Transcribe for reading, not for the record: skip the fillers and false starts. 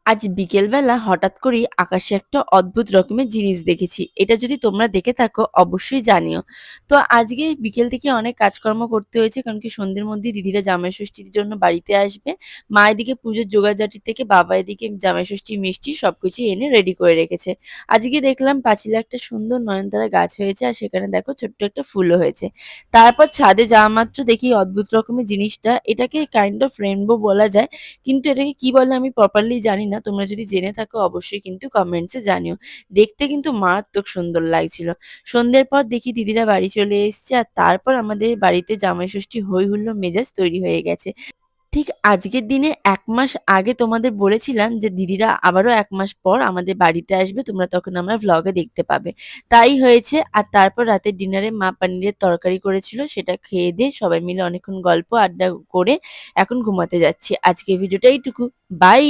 আজ বিকেলবেলা হঠাৎ করেই আকাশে একটা অদ্ভুত রকমের জিনিস দেখেছি। এটা যদি তোমরা দেখে থাকো অবশ্যই জানিও। তো আজকে বিকেল থেকে অনেক কাজকর্ম করতে হয়েছে, কারণ কি সন্ধ্যের মধ্যেই দিদিরা জামাই ষষ্ঠীর জন্য বাড়িতে আসবে। মা এদিকে পুজোর জোগাড়জাটি থেকে বাবা এদিকে জামাই ষষ্ঠীর মিষ্টি সবকিছু এনে রেডি করে রেখেছে। আজকে দেখলাম পাঁচিলে একটা সুন্দর নয়নতারা গাছ হয়েছে, আর সেখানে দেখো ছোট্ট একটা ফুলও হয়েছে। তারপর ছাদে যাওয়া মাত্র দেখি অদ্ভুত রকমের জিনিসটা, এটাকে কাইন্ড অফ রেইনবো বলা যায়, কিন্তু এটাকে কি বলে আমি প্রপারলি জানি না। তোমরা যদি জেনে থাকো অবশ্যই কিন্তু কমেন্টসে জানিও। দেখতে কিন্তু মারাত্মক সুন্দর লাগছিল। সন্ধ্যের পর দেখি দিদিরা বাড়ি চলে এসছে, আর তারপর আমাদের বাড়িতে জামাই ষষ্ঠী হই হুল্লোড় মেজাজ তৈরি হয়ে গেছে। ঠিক আজকের দিনে ১ মাস আগে তোমাদের বলেছিলাম যে দিদিরা আবারও ১ মাস পর আমাদের বাড়িতে আসবে। তোমরা তখন আমরা ভ্লগে দেখতে পাবে। তাই হয়েছে। আর তারপর রাতের ডিনারে মা পানিরের তরকারি করেছিল। সেটা খেয়ে-দেয়ে সবাই মিলে অনেকক্ষণ গল্প আড্ডা করে এখন ঘুমাতে যাচ্ছি। আজকের ভিডিওটা এইটুকু। বাই।